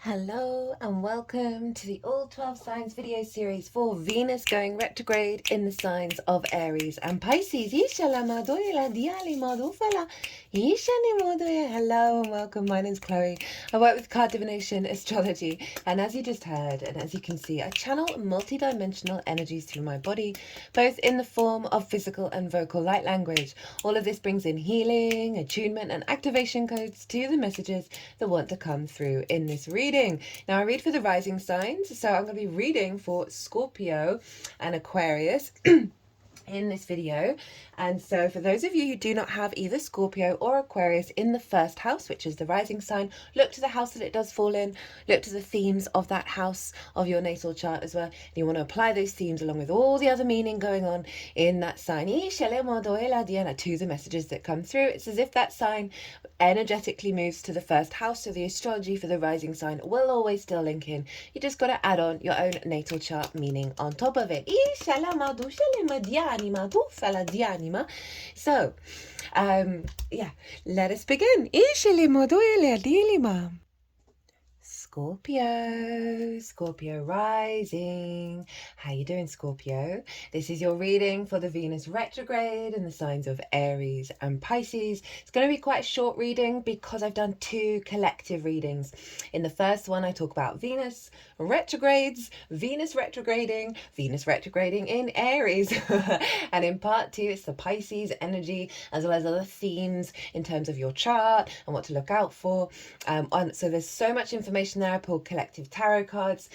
Hello and welcome to the All 12 Signs video series for Venus going retrograde in the signs of Aries and Pisces. Hello and welcome. My name's Chloe. I work with card divination, astrology, and as you just heard and as you can see, I channel multi-dimensional energies through my body, both in the form of physical and vocal light language. All of this brings in healing, attunement, and activation codes to the messages that want to come through in this reading. Now I read for the rising signs, so I'm going to be reading for Scorpio and Aquarius in this video. And so for those of you who do not have either Scorpio or Aquarius in the first house, which is the rising sign, look to the house that it does fall in, look to the themes of that house of your natal chart as well. And you want to apply those themes along with all the other meaning going on in that sign to the messages that come through. It's as if that sign energetically moves to the first house, so the astrology for the rising sign will always still link in. You just got to add on your own natal chart meaning on top of it. So, yeah, let us begin. Scorpio rising. How you doing, Scorpio? This is your reading for the Venus retrograde in the signs of Aries and Pisces. It's going to be quite a short reading because I've done two collective readings. In the first one, I talk about Venus retrogrades, Venus retrograding in Aries. And in part two, it's the Pisces energy as well as other themes in terms of your chart and what to look out for. So there's so much information there. I pulled collective tarot cards.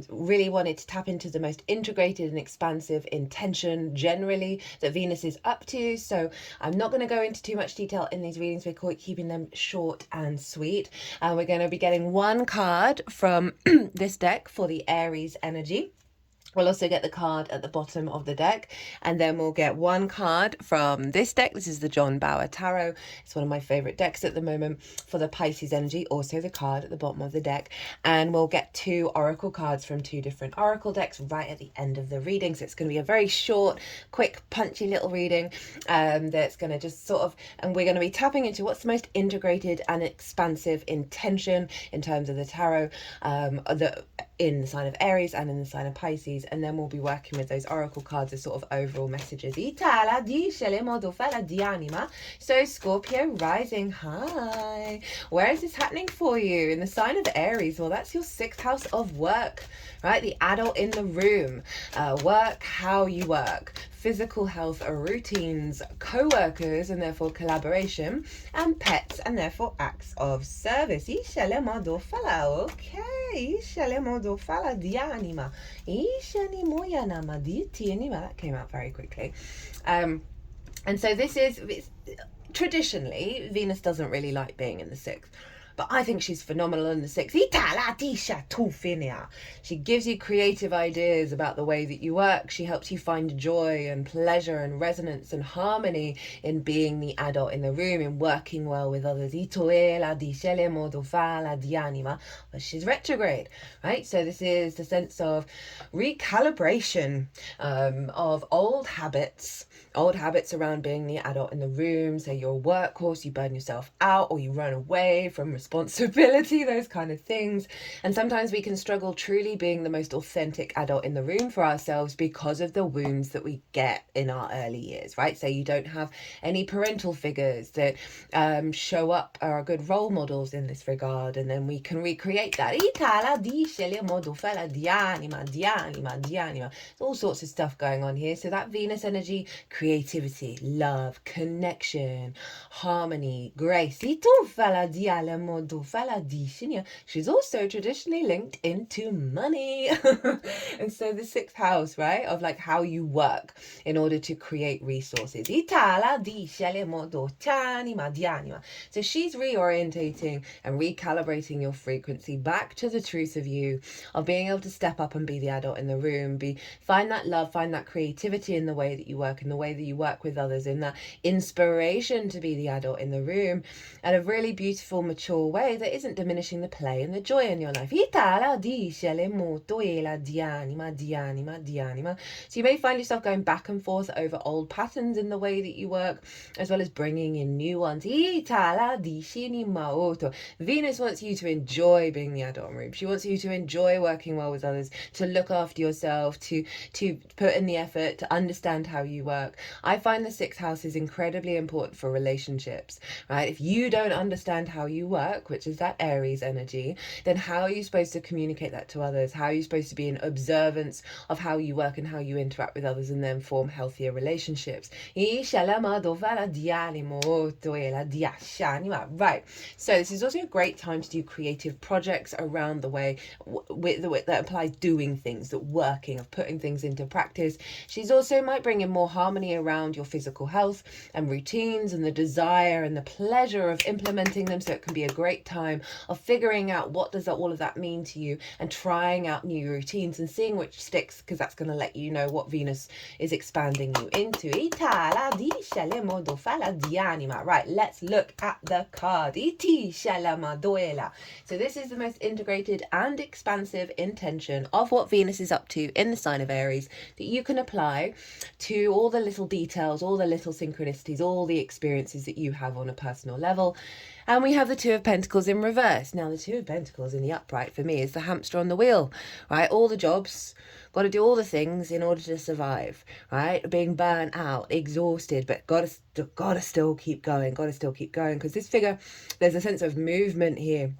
Really wanted to tap into the most integrated and expansive intention generally that Venus is up to. So I'm not going to go into too much detail in these readings. We're keeping them short and sweet. We're going to be getting one card from this deck for the Aries energy. We'll also get the card at the bottom of the deck, and then we'll get one card from this deck. This is the John Bauer Tarot. It's one of my favorite decks at the moment for the Pisces energy, also the card at the bottom of the deck. And we'll get two oracle cards from two different oracle decks right at the end of the reading. So it's going to be a very short, quick, punchy little reading that's going to just sort of, and we're going to be tapping into what's the most integrated and expansive intention in terms of the tarot in the sign of Aries and in the sign of Pisces. And then we'll be working with those oracle cards as sort of overall messages. So Scorpio rising, hi. Where is this happening for you? In the sign of Aries, well, that's your sixth house of work, right? The adult in the room. Work, how you work, physical health, routines, co-workers and therefore collaboration, and pets and therefore acts of service. Okay. That came out very quickly. And so this is, traditionally, Venus doesn't really like being in the sixth. But I think she's phenomenal in the sixth. She gives you creative ideas about the way that you work. She helps you find joy and pleasure and resonance and harmony in being the adult in the room, in working well with others. But she's retrograde, right? So this is the sense of recalibration of old habits around being the adult in the room. So you're a workhorse, you burn yourself out, or you run away from responsibility, those kind of things. And sometimes we can struggle truly being the most authentic adult in the room for ourselves because of the wounds that we get in our early years, right? So you don't have any parental figures that show up or are good role models in this regard, and then we can recreate that. All sorts of stuff going on here. So that Venus energy, creativity, love, connection, harmony, grace. She's also traditionally linked into money. And so the sixth house, right, of like how you work in order to create resources. So she's reorientating and recalibrating your frequency back to the truth of you, of being able to step up and be the adult in the room, find that love, find that creativity in the way that you work, in the way that you work with others, in that inspiration to be the adult in the room at a really beautiful, mature playful way that isn't diminishing the play and the joy in your life. So you may find yourself going back and forth over old patterns in the way that you work, as well as bringing in new ones. Venus wants you to enjoy being the adult in the room. She wants you to enjoy working well with others, to look after yourself, to put in the effort, to understand how you work. I find the sixth house is incredibly important for relationships, right? If you don't understand how you work, which is that Aries energy, then how are you supposed to communicate that to others? How are you supposed to be in observance of how you work and how you interact with others, and then form healthier relationships? Right. So this is also a great time to do creative projects around the way that applies doing things, that working, of putting things into practice. She's also might bring in more harmony around your physical health and routines, and the desire and the pleasure of implementing them. So it can be a great time of figuring out what does all of that mean to you, and trying out new routines and seeing which sticks, because that's going to let you know what Venus is expanding you into. Right, let's look at the card. So this is the most integrated and expansive intention of what Venus is up to in the sign of Aries, that you can apply to all the little details, all the little synchronicities, all the experiences that you have on a personal level. And we have the Two of Pentacles in reverse. Now, the Two of Pentacles in the upright for me is the hamster on the wheel, right? All the jobs, got to do all the things in order to survive, right? Being burnt out, exhausted, but got to still keep going, because this figure, there's a sense of movement here.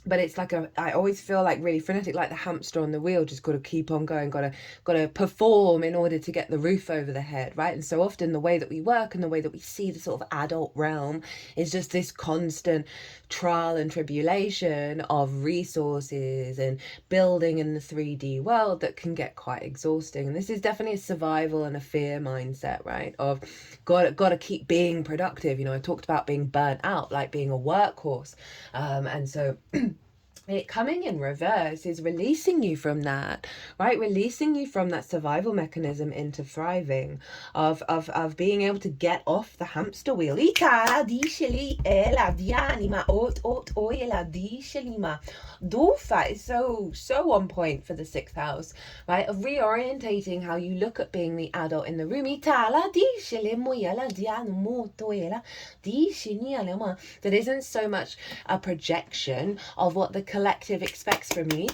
But it's like I always feel like really frenetic, like the hamster on the wheel, just got to keep on going, got to perform in order to get the roof over the head, right? And so often the way that we work and the way that we see the sort of adult realm is just this constant trial and tribulation of resources and building in the 3D world that can get quite exhausting. And this is definitely a survival and a fear mindset, right? Of got to keep being productive. You know, I talked about being burnt out, like being a workhorse, and so it coming in reverse is releasing you from that, right? Releasing you from that survival mechanism into thriving, of being able to get off the hamster wheel. Dofa is so on point for the sixth house, right? Of reorientating how you look at being the adult in the room. That isn't so much a projection of what the collective expects from you.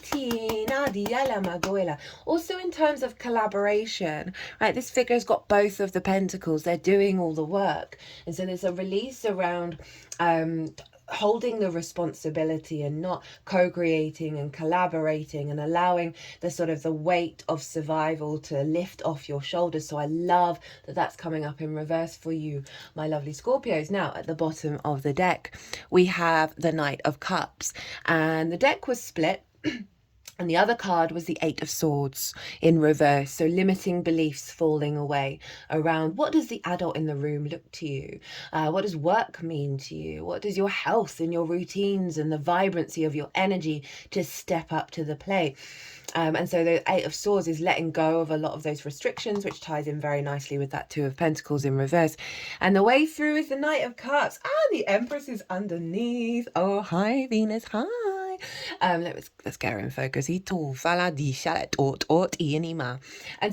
Also in terms of collaboration, right? This figure's got both of the pentacles. They're doing all the work. And so there's a release around holding the responsibility and not co-creating and collaborating and allowing the sort of the weight of survival to lift off your shoulders. So I love that that's coming up in reverse for you, my lovely Scorpios. Now at the bottom of the deck we have the Knight of Cups, and the deck was split. And the other card was the Eight of Swords in reverse. So limiting beliefs falling away around what does the adult in the room look to you? What does work mean to you? What does your health and your routines and the vibrancy of your energy just step up to the plate? And so the Eight of Swords is letting go of a lot of those restrictions, which ties in very nicely with that Two of Pentacles in reverse. And the way through is the Knight of Cups. The Empress is underneath. Oh, hi, Venus. Hi. Let's get her in focus. And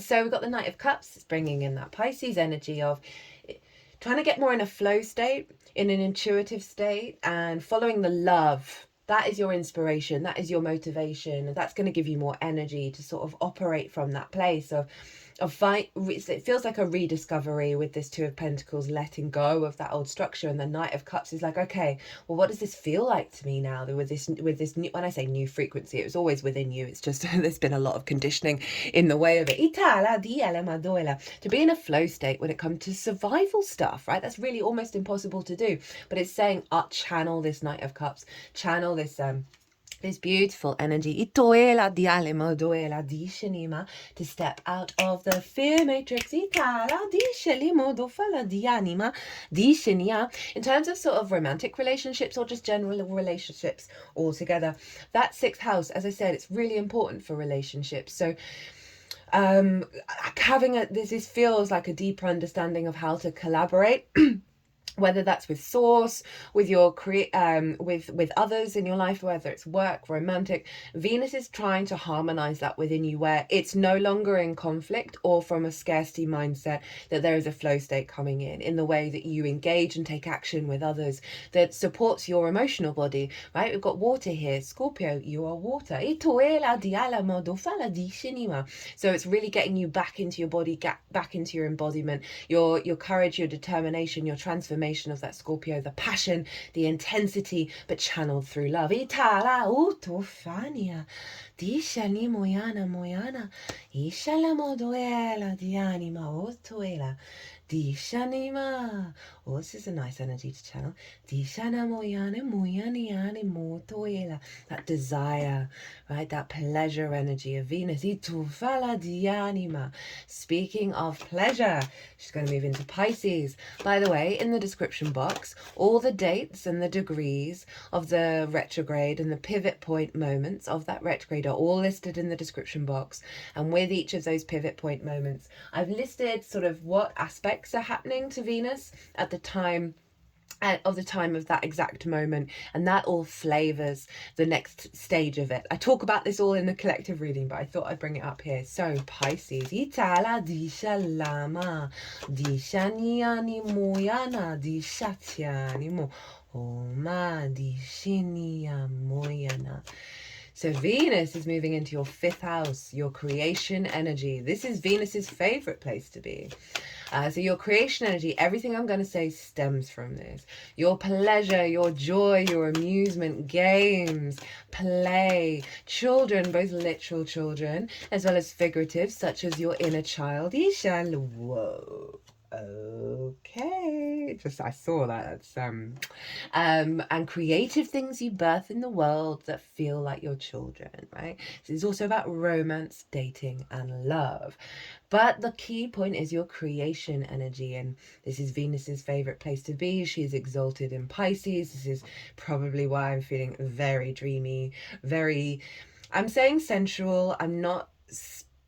so we've got the Knight of Cups. It's bringing in that Pisces energy of trying to get more in a flow state, in an intuitive state, and following the love. That is your inspiration, that is your motivation, and that's going to give you more energy to sort of operate from that place of fight. It feels like a rediscovery with this Two of Pentacles, letting go of that old structure, and the Knight of Cups is like, okay, well, what does this feel like to me now? With this new, when I say new frequency, it was always within you. It's just there's been a lot of conditioning in the way of it. To be in a flow state when it comes to survival stuff, right? That's really almost impossible to do. But it's saying, channel this Knight of Cups, channel this beautiful energy to step out of the fear matrix. In terms of sort of romantic relationships or just general relationships altogether, that sixth house, as I said, it's really important for relationships. So having this feels like a deeper understanding of how to collaborate whether that's with source, with your with others in your life, whether it's work, romantic. Venus is trying to harmonize that within you, where it's no longer in conflict or from a scarcity mindset, that there is a flow state coming in the way that you engage and take action with others, that supports your emotional body, right? We've got water here. Scorpio, you are water. So it's really getting you back into your body, back into your embodiment, your courage, your determination, your transformation of that Scorpio, the passion, the intensity, but channeled through love. Itala utofania, dishani moyana moyana, ishala moduela dianima otuela. Dishanima. Oh, this is a nice energy to channel. Dishana moyane moyaniane motoela. That desire, right? That pleasure energy of Venus. Itufala dianima. Speaking of pleasure, she's going to move into Pisces. By the way, in the description box, all the dates and the degrees of the retrograde and the pivot point moments of that retrograde are all listed in the description box. And with each of those pivot point moments, I've listed sort of what aspects are happening to Venus at the time of that exact moment, and that all flavors the next stage of it. I talk about this all in the collective reading, but I thought I'd bring it up here. So Pisces, Itala disha lama, dishaniani moyana, dishatiani mo, oma dishinia moyana. So Venus is moving into your 5th house, your creation energy. This is Venus's favorite place to be. So your creation energy, everything I'm going to say stems from this. Your pleasure, your joy, your amusement, games, play, children, both literal children as well as figurative, such as your inner child. Whoa. Okay, just I saw that. That's and creative things you birth in the world that feel like your children, right? So it's also about romance, dating, and love. But the key point is your creation energy, and this is Venus's favorite place to be. She is exalted in Pisces. This is probably why I'm feeling very dreamy, I'm saying sensual. I'm not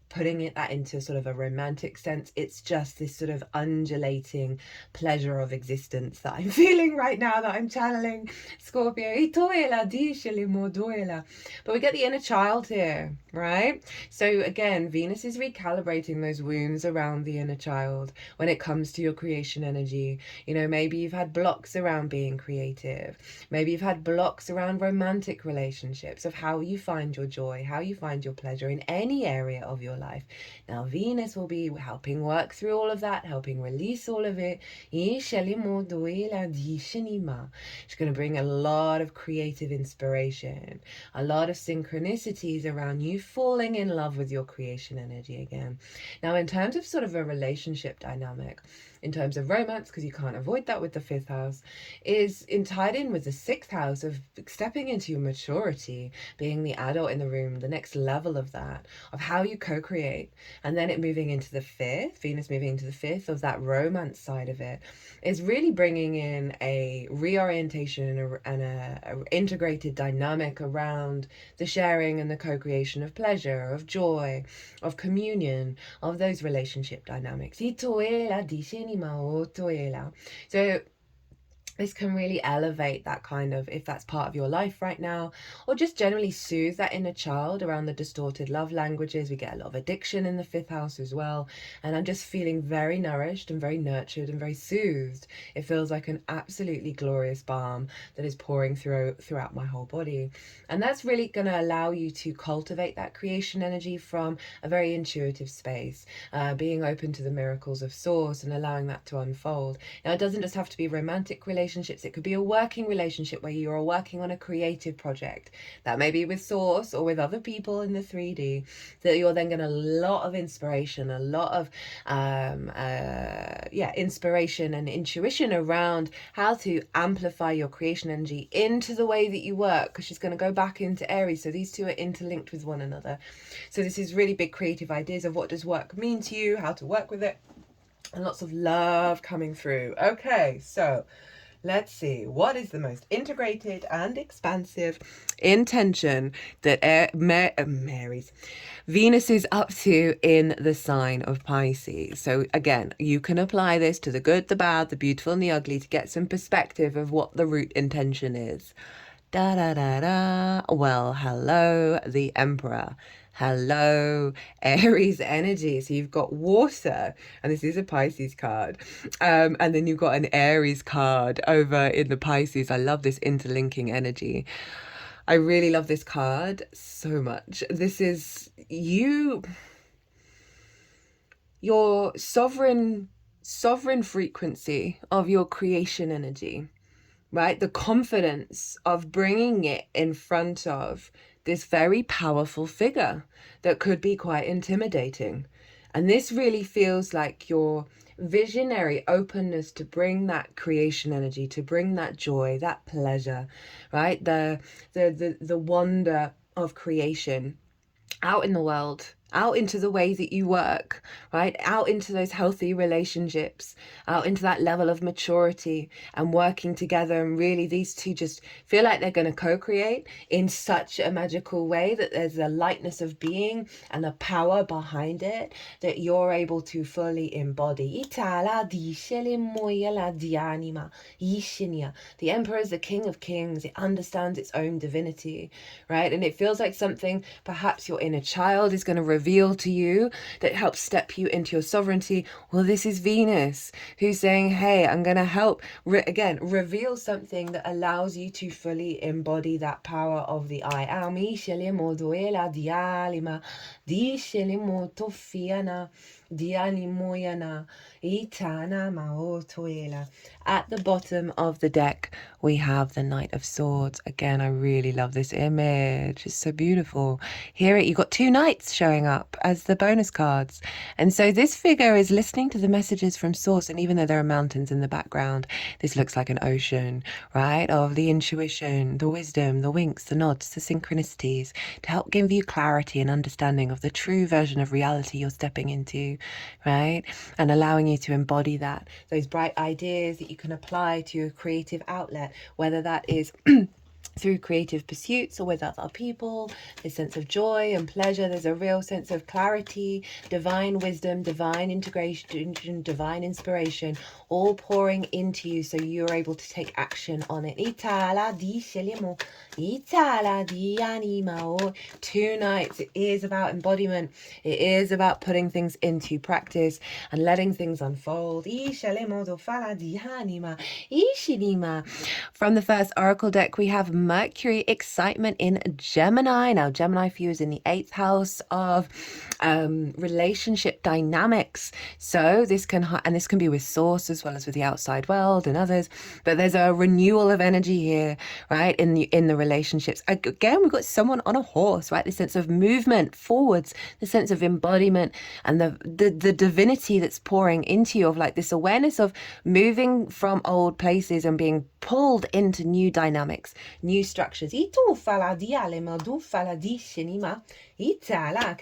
putting that into sort of a romantic sense. It's just this sort of undulating pleasure of existence that I'm feeling right now, that I'm channeling Scorpio. But we get the inner child here, right? So again, Venus is recalibrating those wounds around the inner child when it comes to your creation energy. You know, maybe you've had blocks around being creative. Maybe you've had blocks around romantic relationships, of how you find your joy, how you find your pleasure in any area of your life. Now Venus will be helping work through all of that, helping release all of it. She's going to bring a lot of creative inspiration, a lot of synchronicities around you falling in love with your creation energy again. Now in terms of sort of a relationship dynamic, in terms of romance, because you can't avoid that with the 5th house, is tied in with the 6th house of stepping into your maturity, being the adult in the room, the next level of that, of how you co-create. And then it moving into the 5th, Venus moving into the 5th of that romance side of it, is really bringing in a reorientation and a integrated dynamic around the sharing and the co-creation of pleasure, of joy, of communion, of those relationship dynamics. So this can really elevate that kind of, if that's part of your life right now, or just generally soothe that inner child around the distorted love languages. We get a lot of addiction in the 5th house as well. And I'm just feeling very nourished and very nurtured and very soothed. It feels like an absolutely glorious balm that is pouring throughout my whole body. And that's really going to allow you to cultivate that creation energy from a very intuitive space, being open to the miracles of source and allowing that to unfold. Now, it doesn't just have to be romantic relationships. It could be a working relationship where you're working on a creative project that may be with source or with other people in the 3D, that you're then getting a lot of inspiration, a lot of inspiration and intuition around how to amplify your creation energy into the way that you work, because she's going to go back into Aries. So these two are interlinked with one another. So this is really big creative ideas of what does work mean to you, how to work with it, and lots of love coming through. Okay, so Let's see, what is the most integrated and expansive intention that Venus is up to in the sign of Pisces? So again, you can apply this to the good, the bad, the beautiful and the ugly to get some perspective of what the root intention is. Da da da da. Well, hello, the Emperor. Hello, Aries energy. So you've got water, and this is a Pisces card. And then you've got an Aries card over in the Pisces. I love this interlinking energy. I really love this card so much. This is your sovereign frequency of your creation energy, right? The confidence of bringing it in front of this very powerful figure that could be quite intimidating. And this really feels like your visionary openness to bring that creation energy, to bring that joy, that pleasure, right? The wonder of creation out in the world, out into the way that you work, right? Out into those healthy relationships, out into that level of maturity and working together. And really these two just feel like they're going to co-create in such a magical way that there's a lightness of being and a power behind it that you're able to fully embody. The Emperor is the King of Kings. It understands its own divinity, right? And it feels like something perhaps your inner child is going to reveal to you that helps step you into your sovereignty. Well, this is Venus who's saying, hey, I'm going to help reveal something that allows you to fully embody that power of the I am. At the bottom of the deck, we have the Knight of Swords. Again, I really love this image. It's so beautiful. Here you've got two knights showing up as the bonus cards. And so this figure is listening to the messages from Source. And even though there are mountains in the background, this looks like an ocean, right? Of the intuition, the wisdom, the winks, the nods, the synchronicities to help give you clarity and understanding of the true version of reality you're stepping into, right? And allowing you to embody that, those bright ideas that you can apply to your creative outlet, whether that is through creative pursuits or with other people. This sense of joy and pleasure. There's a real sense of clarity, divine wisdom, divine integration, divine inspiration, all pouring into you so you're able to take action on it. Two nights. It is about embodiment. It is about putting things into practice and letting things unfold. From the first oracle deck, we have Mercury excitement in Gemini. Now, Gemini for you is in the 8th house of relationship dynamics. So this can be with Source as well as with the outside world and others. But there's a renewal of energy here, right? In the relationships. Again, we've got someone on a horse, right? The sense of movement forwards, the sense of embodiment, and the divinity that's pouring into you, of like this awareness of moving from old places and being pulled into new dynamics, new structures. Okay,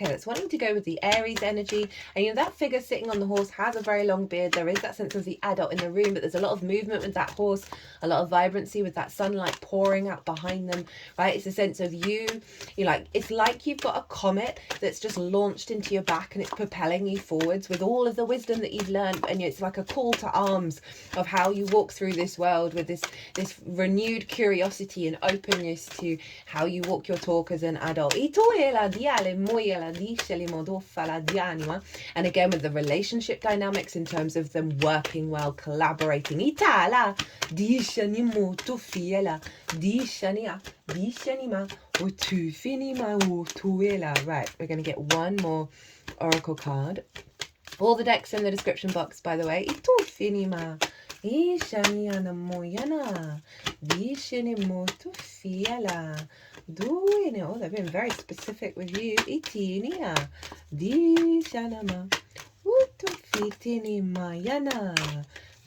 that's wanting to go with the Aries energy. And you know, that figure sitting on the horse has a very long beard. There is that sense of the adult in the room, but there's a lot of movement with that horse, a lot of vibrancy with that sunlight pouring out behind them, right? It's a sense of it's like you've got a comet that's just launched into your back and it's propelling you forwards with all of the wisdom that you've learned. And it's like a call to arms of how you walk through this world with this renewed curiosity and openness to how you walk your talk as an adult. And again, with the relationship dynamics in terms of them working well, collaborating. Right, we're going to get one more oracle card. All the decks in the description box, by the way. Oh, they've been very specific with you.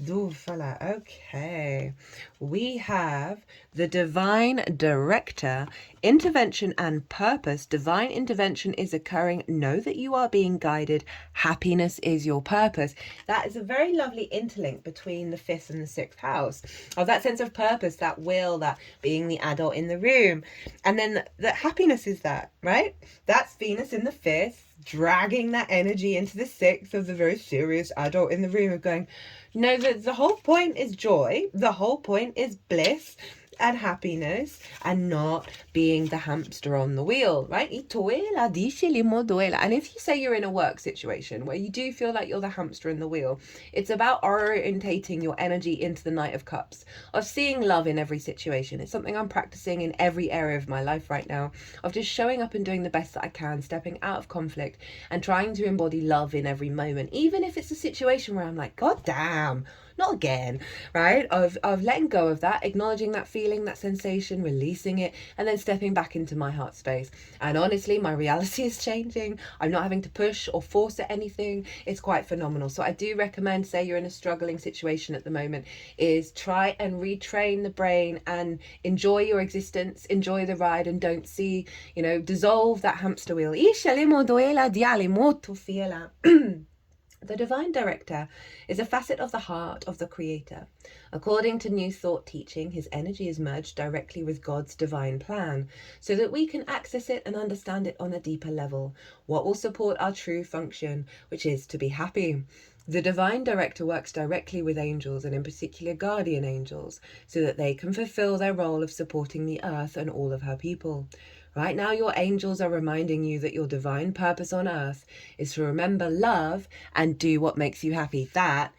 Okay. We have the Divine Director, intervention and purpose. Divine intervention is occurring. Know that you are being guided. Happiness is your purpose. That is a very lovely interlink between the 5th and the 6th house of that sense of purpose, that will, that being the adult in the room. And then that happiness is that, right? That's Venus in the 5th, dragging that energy into the 6th of the very serious adult in the room of going, no, the whole point is joy. The whole point is bliss and happiness, and not being the hamster on the wheel, right? And if you say you're in a work situation where you do feel like you're the hamster in the wheel, it's about orientating your energy into the Knight of Cups, of seeing love in every situation. It's something I'm practicing in every area of my life right now, of just showing up and doing the best that I can, stepping out of conflict and trying to embody love in every moment, even if it's a situation where I'm like, God damn, not again, right? Of letting go of that, acknowledging that feeling, that sensation, releasing it, and then stepping back into my heart space. And honestly, my reality is changing. I'm not having to push or force at anything. It's quite phenomenal. So I do recommend, say you're in a struggling situation at the moment, is try and retrain the brain and enjoy your existence, enjoy the ride, and don't see, dissolve that hamster wheel. The Divine Director is a facet of the heart of the Creator. According to New Thought teaching, his energy is merged directly with God's divine plan so that we can access it and understand it on a deeper level. What will support our true function, which is to be happy. The Divine Director works directly with angels, and in particular guardian angels, so that they can fulfill their role of supporting the earth and all of her people. Right now, your angels are reminding you that your divine purpose on earth is to remember love and do what makes you happy. That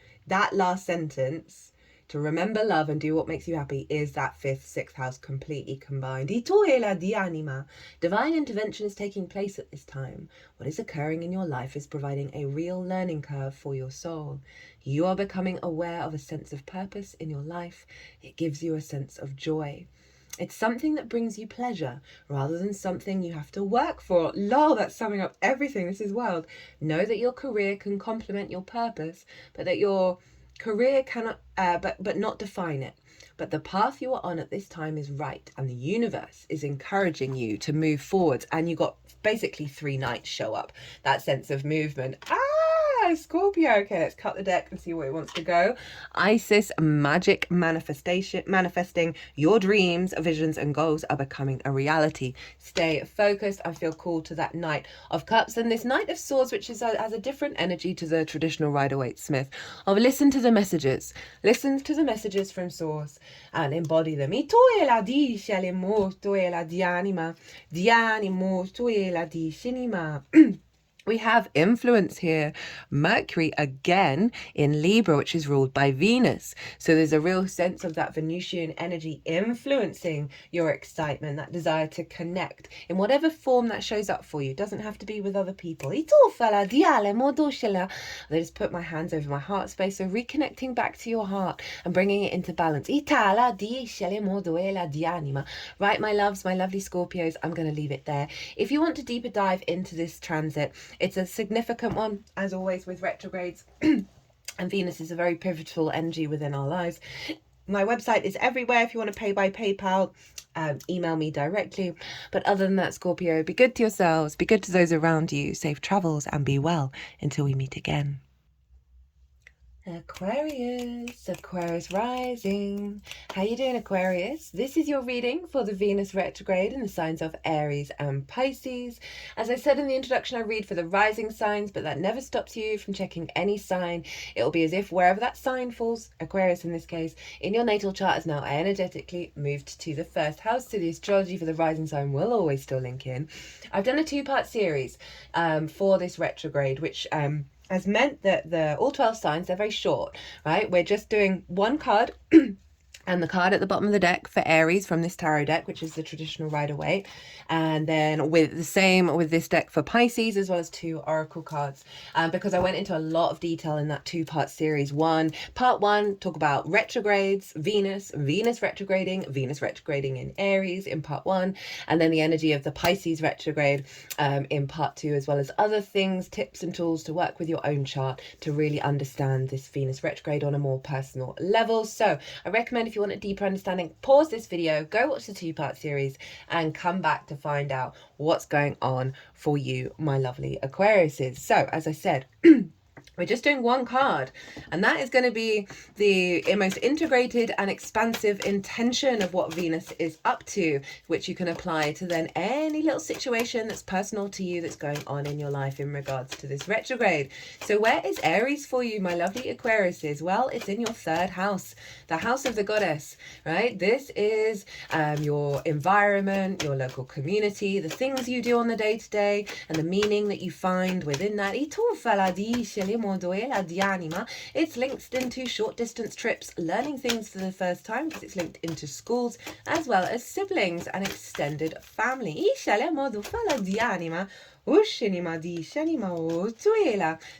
last sentence, to remember love and do what makes you happy, is that 5th, 6th house completely combined. Divine intervention is taking place at this time. What is occurring in your life is providing a real learning curve for your soul. You are becoming aware of a sense of purpose in your life. It gives you a sense of joy. It's something that brings you pleasure rather than something you have to work for. Lol, that's summing up everything. This is wild. Know that your career can complement your purpose, but that your career cannot, but not define it. But the path you are on at this time is right, and the universe is encouraging you to move forwards. And you got basically 3 knights show up. That sense of movement. Scorpio. Okay, let's cut the deck and see where it wants to go. Isis, magic manifesting your dreams, visions, and goals are becoming a reality. Stay focused and feel called to that Knight of Cups and this Knight of Swords, which has a different energy to the traditional Rider-Waite-Smith. Listen to the messages. Listen to the messages from Source and embody them. We have influence here. Mercury again in Libra, which is ruled by Venus. So there's a real sense of that Venusian energy influencing your excitement, that desire to connect in whatever form that shows up for you. It doesn't have to be with other people. I just put my hands over my heart space. So reconnecting back to your heart and bringing it into balance. Right, my loves, my lovely Scorpios, I'm going to leave it there. If you want to deeper dive into this transit, it's a significant one, as always with retrogrades, and Venus is a very pivotal energy within our lives. My website is everywhere if you want to pay by PayPal. Email me directly. But other than that, Scorpio, be good to yourselves, be good to those around you, safe travels, and be well until we meet again. Aquarius rising. How you doing, Aquarius? This is your reading for the Venus retrograde in the signs of Aries and Pisces. As I said in the introduction, I read for the rising signs, but that never stops you from checking any sign. It'll be as if wherever that sign falls, Aquarius in this case, in your natal chart is now energetically moved to the 1st house. So the astrology for the rising sign will always still link in. I've done a 2-part series for this retrograde, which has meant that all 12 signs, they're very short, right? We're just doing one card and the card at the bottom of the deck for Aries from this tarot deck, which is the traditional Rider-Waite. And then with the same with this deck for Pisces, as well as 2 oracle cards, because I went into a lot of detail in that 2-part series. Part one, talk about retrogrades, Venus retrograding in Aries in part 1, and then the energy of the Pisces retrograde in part 2, as well as other things, tips and tools to work with your own chart to really understand this Venus retrograde on a more personal level. So I recommend, if you want a deeper understanding, pause this video, go watch the 2-part series, and come back to find out what's going on for you, my lovely Aquariuses. So as I said, we're just doing 1 card, and that is going to be the most integrated and expansive intention of what Venus is up to, which you can apply to then any little situation that's personal to you that's going on in your life in regards to this retrograde. So where is Aries for you, my lovely Aquariuses? Well, it's in your 3rd house, the house of the goddess, right? This is your environment, your local community, the things you do on the day-to-day, and the meaning that you find within that. It's linked into short distance trips, learning things for the first time, because it's linked into schools, as well as siblings and extended family.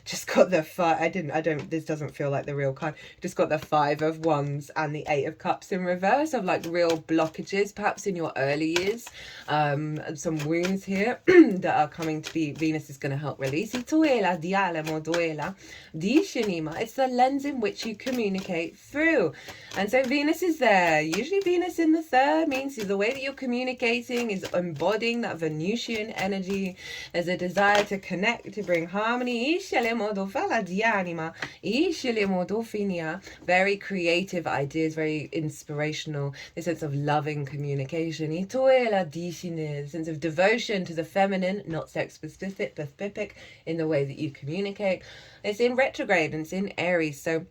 Just got the 5. This doesn't feel like the real card. Just got the 5 of Wands and the 8 of Cups in reverse, of like real blockages perhaps in your early years, some wounds here that are coming to be, Venus is going to help release. It's the lens in which you communicate through, and so Venus is there. Usually Venus in the 3rd means the way that you're communicating is embodying that Venusian energy. There's a desire to connect, to bring harmony. Very creative ideas, very inspirational. The sense of loving communication. Sense of devotion to the feminine, not sex specific in the way that you communicate. It's in retrograde and it's in Aries. So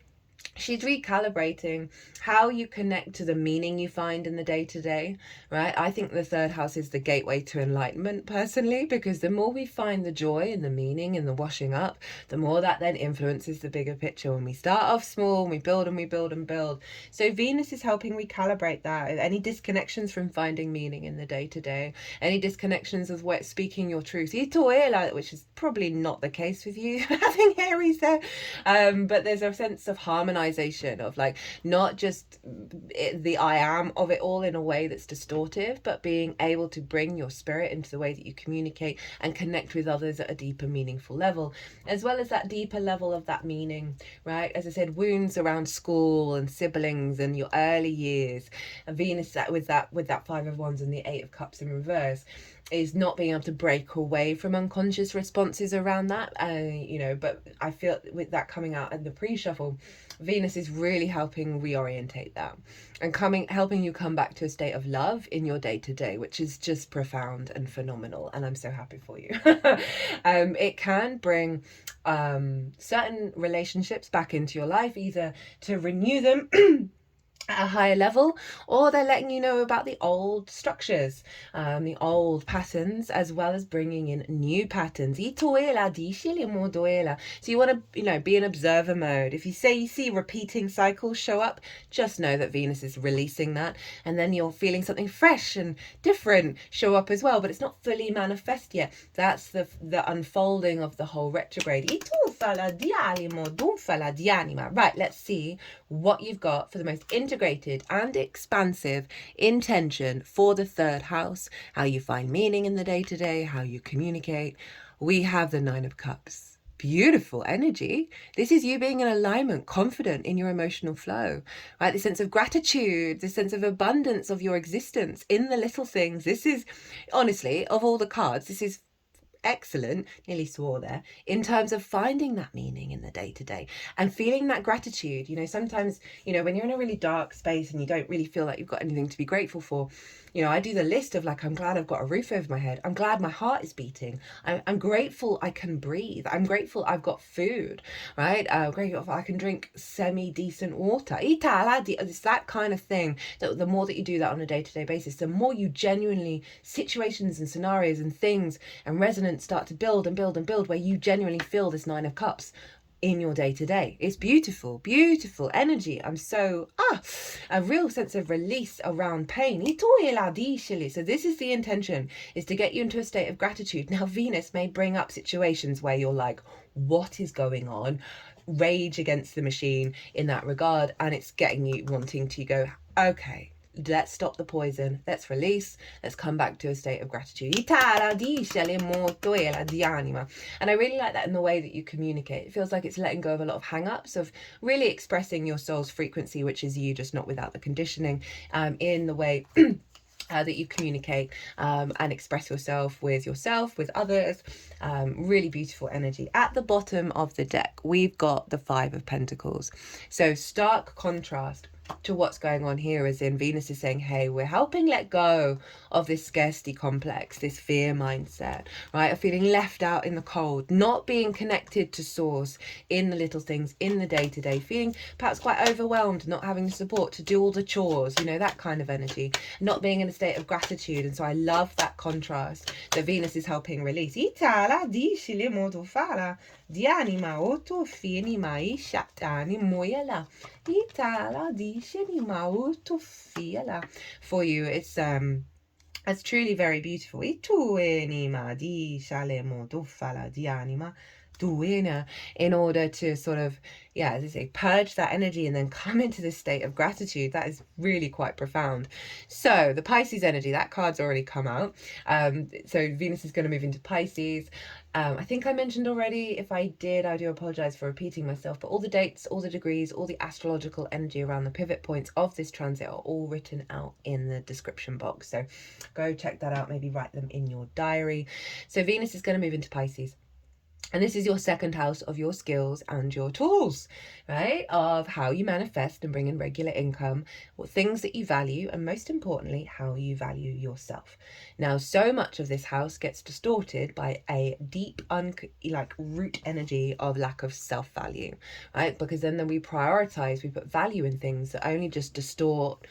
she's recalibrating how you connect to the meaning you find in the day-to-day, right? I think the 3rd house is the gateway to enlightenment, personally, because the more we find the joy and the meaning and the washing up, the more that then influences the bigger picture. When we start off small, we build and we build and build. So Venus is helping recalibrate that. Any disconnections from finding meaning in the day-to-day, any disconnections of what speaking your truth, which is probably not the case with you having Aries there, but there's a sense of harmonization, of like not just the I am of it all in a way that's distortive, but being able to bring your spirit into the way that you communicate and connect with others at a deeper, meaningful level, as well as that deeper level of that meaning, right? As I said, wounds around school and siblings and your early years. And Venus with that 5 of Wands and the 8 of Cups in reverse is not being able to break away from unconscious responses around that, but I feel with that coming out in the pre-shuffle, Venus is really helping reorientate that and helping you come back to a state of love in your day-to-day, which is just profound and phenomenal, and I'm so happy for you. It can bring certain relationships back into your life, either to renew them at a higher level, or they're letting you know about the old structures, the old patterns, as well as bringing in new patterns. So you want to, be in observer mode. If you see repeating cycles show up, just know that Venus is releasing that, and then you're feeling something fresh and different show up as well, but it's not fully manifest yet. That's the unfolding of the whole retrograde. Right, let's see what you've got for the most integrated and expansive intention for the 3rd house, how you find meaning in the day-to-day, how you communicate. We have the 9 of Cups. Beautiful energy. This is you being in alignment, confident in your emotional flow, right? The sense of gratitude, the sense of abundance of your existence in the little things. This is, honestly, of all the cards, this is excellent, nearly swore there, in terms of finding that meaning in the day-to-day and feeling that gratitude. Sometimes, when you're in a really dark space and you don't really feel like you've got anything to be grateful for, I do the list of like, I'm glad I've got a roof over my head. I'm glad my heart is beating. I'm grateful I can breathe. I'm grateful I've got food, right? I'm grateful I can drink semi-decent water. It's that kind of thing. That the more that you do that on a day-to-day basis, the more you genuinely, situations and scenarios and things and resonance start to build and build and build, where you genuinely feel this 9 of Cups in your day-to-day. It's beautiful, beautiful energy. I'm so a real sense of release around pain. So this is the intention, is to get you into a state of gratitude. Now Venus may bring up situations where you're like, what is going on? Rage against the machine in that regard, and it's getting you wanting to go, okay, let's stop the poison, let's release, let's come back to a state of gratitude. And I really like that in the way that you communicate. It feels like it's letting go of a lot of hang-ups, of really expressing your soul's frequency, which is you, just not without the conditioning, in the way that you communicate and express yourself, with others. Really beautiful energy. At the bottom of the deck, we've got the Five of Pentacles. So stark contrast to what's going on here, as in Venus is saying, hey, we're helping let go of this scarcity complex, this fear mindset, right, of feeling left out in the cold, not being connected to source in the little things, in the day-to-day, feeling perhaps quite overwhelmed, not having the support to do all the chores, you know, that kind of energy, not being in a state of gratitude. And so I love that contrast that Venus is helping release. Di anima auto fini mai shatani moyala. Itala di sheni auto fiala. For you, it's truly very beautiful. Itu anima di shale moto fala di anima. In order to sort of, yeah, as I say, purge that energy and then come into this state of gratitude. That is really quite profound. So the Pisces energy, that card's already come out. So Venus is going to move into Pisces. I think I mentioned already, if I did, I do apologize for repeating myself, but all the dates, all the degrees, all the astrological energy around the pivot points of this transit are all written out in the description box. So go check that out, maybe write them in your diary. So Venus is going to move into Pisces. And this is your second house of your skills and your tools, right? Of how you manifest and bring in regular income, what things that you value, and most importantly, how you value yourself. Now, so much of this house gets distorted by a deep, root energy of lack of self-value, right? Because then we prioritize, we put value in things that only just distort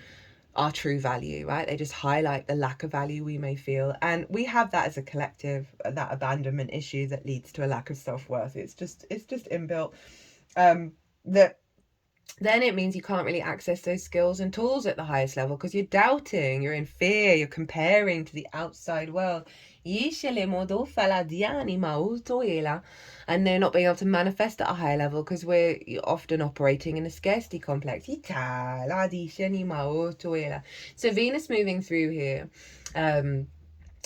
our true value, right? They just highlight the lack of value we may feel, and we have that as a collective, that abandonment issue that leads to a lack of self-worth. It's just inbuilt. That then it means you can't really access those skills and tools at the highest level because you're doubting, you're in fear, you're comparing to the outside world. And they're not being able to manifest at a high level because we're often operating in a scarcity complex. So Venus moving through here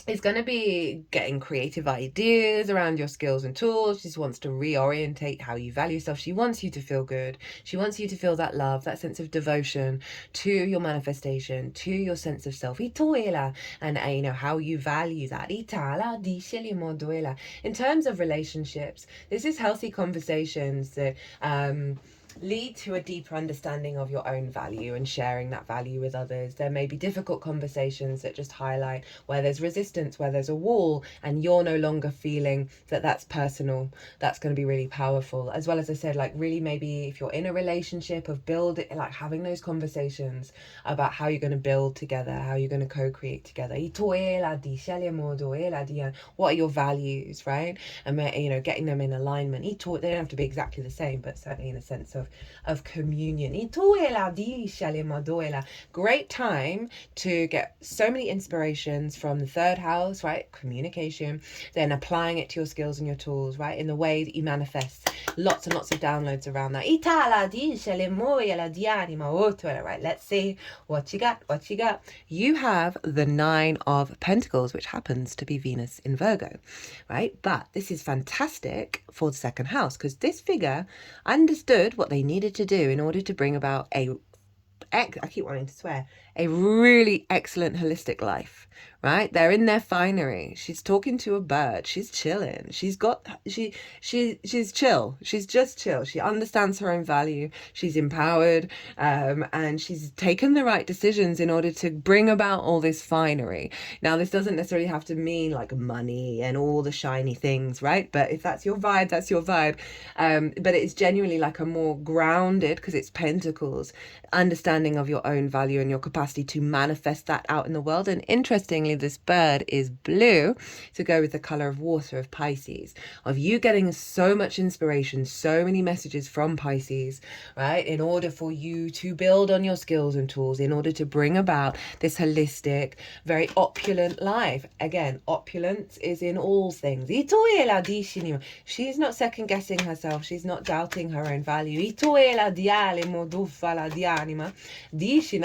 is going to be getting creative ideas around your skills and tools. She just wants to reorientate how you value yourself. She wants you to feel good. She wants you to feel that love, that sense of devotion to your manifestation, to your sense of self. And you know, how you value that. In terms of relationships, this is healthy conversations that lead to a deeper understanding of your own value and sharing that value with others. There may be difficult conversations that just highlight where there's resistance, where there's a wall, and you're no longer feeling that that's personal. That's going to be really powerful. As well as I said, like really maybe if you're in a relationship, of having those conversations about how you're going to build together, how you're going to co-create together. What are your values, right? And you know, getting them in alignment. They don't have to be exactly the same, but certainly in a sense of communion. Great time to get so many inspirations from the third house, right? Communication, then applying it to your skills and your tools, right? In the way that you manifest. Lots and lots of downloads around that. Right, let's see what you got. You have the Nine of Pentacles, which happens to be Venus in Virgo, right? But this is fantastic for the second house because this figure understood what they needed to do in order to bring about a really excellent holistic life, right? They're in their finery. She's talking to a bird. She's chilling. She's chill. She's just chill. She understands her own value. She's empowered, and she's taken the right decisions in order to bring about all this finery. Now, this doesn't necessarily have to mean like money and all the shiny things, right? But if that's your vibe, that's your vibe. But it's genuinely like a more grounded, because it's pentacles, understanding of your own value and your capacity capacity to manifest that out in the world. And interestingly, this bird is blue to go with the color of water of Pisces, of you getting so much inspiration, so many messages from Pisces, right, in order for you to build on your skills and tools, in order to bring about this holistic, very opulent life. Again, opulence is in all things. She's not second guessing herself. She's not doubting her own value.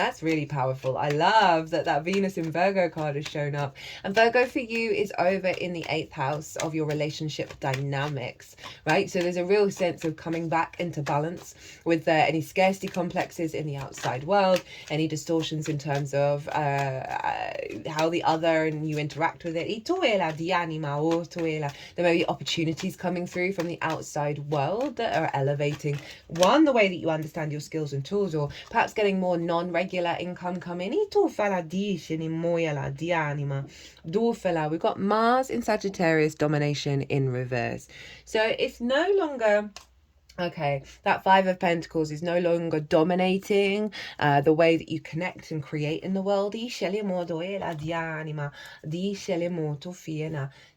That's really powerful. I love that Venus in Virgo card has shown up. And Virgo for you is over in the 8th house of your relationship dynamics, right? So there's a real sense of coming back into balance with any scarcity complexes in the outside world, any distortions in terms of how the other and you interact with it. There may be opportunities coming through from the outside world that are elevating, one, the way that you understand your skills and tools, or perhaps getting more non-regular income coming. We've got Mars in Sagittarius, domination in reverse. So it's no longer... Okay, that Five of Pentacles is no longer dominating the way that you connect and create in the world.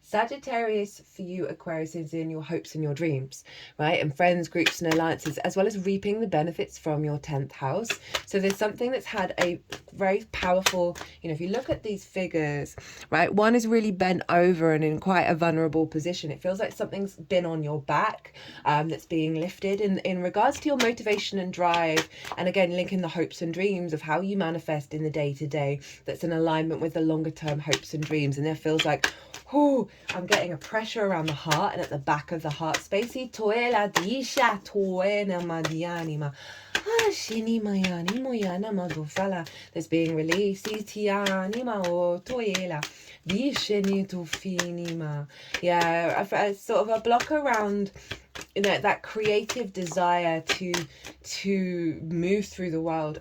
Sagittarius for you, Aquarius, is in your hopes and your dreams, right? And friends, groups and alliances, as well as reaping the benefits from your 10th house. So there's something that's had a very powerful, if you look at these figures, right, one is really bent over and in quite a vulnerable position. It feels like something's been on your back that's being lifted in regards to your motivation and drive. And again, linking the hopes and dreams of how you manifest in the day-to-day, that's in alignment with the longer term hopes and dreams. And there feels like, oh, I'm getting a pressure around the heart and at the back of the heart space. That's being released. Yeah, sort of a block around that creative desire to move through the world.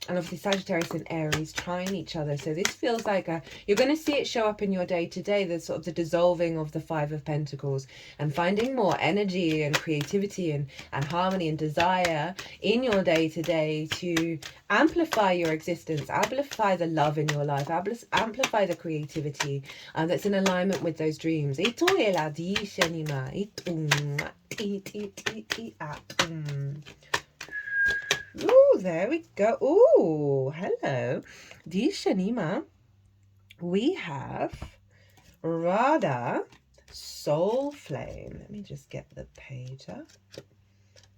And obviously Sagittarius and Aries trine each other. So this feels like you're going to see it show up in your day-to-day, the sort of the dissolving of the Five of Pentacles and finding more energy and creativity and harmony and desire in your day-to-day to amplify your existence, amplify the love in your life, amplify the creativity that's in alignment with those dreams. Ooh, there we go. Ooh, hello. Dishanima. We have Radha, Soul Flame. Let me just get the page up.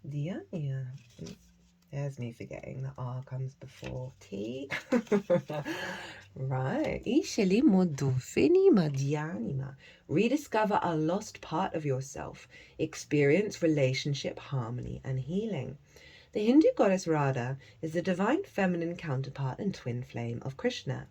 Diania. There's me forgetting the R comes before T. Right. Rediscover a lost part of yourself. Experience relationship harmony and healing. The Hindu goddess Radha is the divine feminine counterpart and twin flame of Krishna.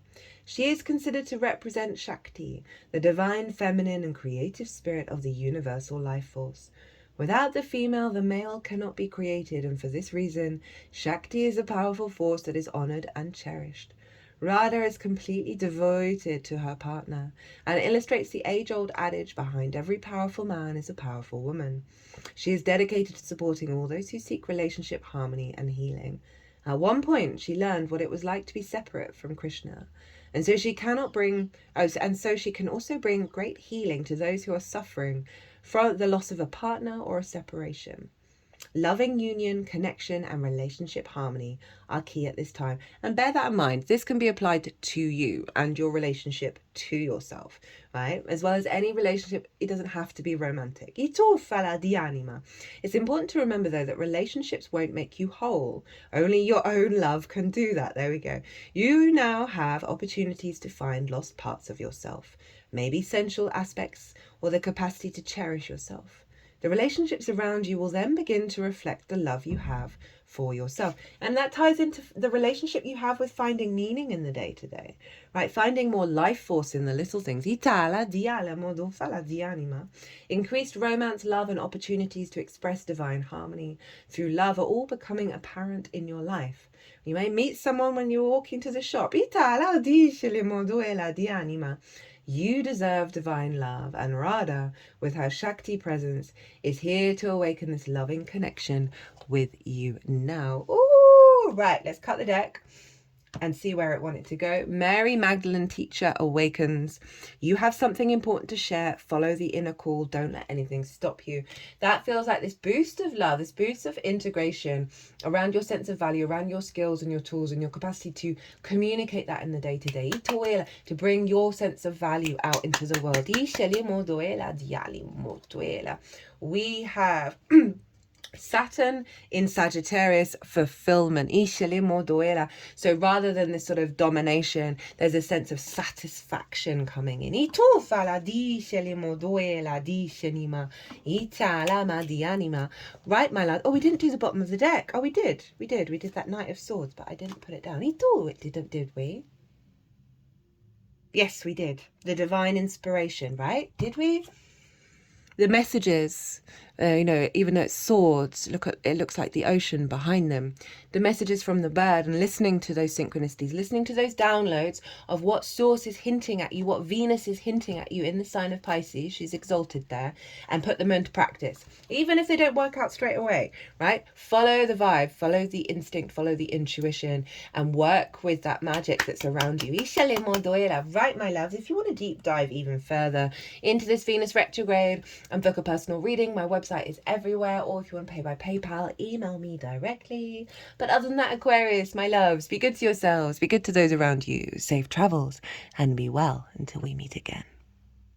She is considered to represent Shakti, the divine feminine and creative spirit of the universal life force. Without the female, the male cannot be created, and for this reason, Shakti is a powerful force that is honored and cherished. Radha is completely devoted to her partner and illustrates the age-old adage behind every powerful man is a powerful woman. She is dedicated to supporting all those who seek relationship harmony and healing. At one point, she learned what it was like to be separate from Krishna, and so she can also bring great healing to those who are suffering from the loss of a partner or a separation. Loving union, connection, and relationship harmony are key at this time. And bear that in mind. This can be applied to you and your relationship to yourself, right? As well as any relationship, it doesn't have to be romantic. It's important to remember, though, that relationships won't make you whole. Only your own love can do that. There we go. You now have opportunities to find lost parts of yourself, maybe sensual aspects or the capacity to cherish yourself. The relationships around you will then begin to reflect the love you have for yourself. And that ties into the relationship you have with finding meaning in the day-to-day, right? Finding more life force in the little things. Increased romance, love, and opportunities to express divine harmony through love are all becoming apparent in your life. You may meet someone when you're walking to the shop. You deserve divine love, and Radha, with her Shakti presence, is here to awaken this loving connection with you now. Ooh, right, let's cut the deck and see where it wanted to go. Mary Magdalene teacher awakens. You have something important to share. Follow the inner call. Don't let anything stop you. That feels like this boost of love, this boost of integration around your sense of value, around your skills and your tools and your capacity to communicate that in the day-to-day, to bring your sense of value out into the world. We have Saturn in Sagittarius, fulfillment. So rather than this sort of domination, there's a sense of satisfaction coming in. Right, my love. Oh, we didn't do the bottom of the deck. Oh, we did. We did that Knight of Swords, but I didn't put it down. Did we? Yes, we did. The divine inspiration, right? Did we? The messages, even though it's swords, it looks like the ocean behind them. The messages from the bird, and listening to those synchronicities, listening to those downloads of what source is hinting at you, what Venus is hinting at you in the sign of Pisces. She's exalted there, and put them into practice. Even if they don't work out straight away, right? Follow the vibe, follow the instinct, follow the intuition, and work with that magic that's around you. Right, my loves, if you want to deep dive even further into this Venus retrograde and book a personal reading, my website is everywhere, or if you want to pay by PayPal, email me directly. But other than that, Aquarius, my loves, be good to yourselves, be good to those around you, safe travels, and be well until we meet again.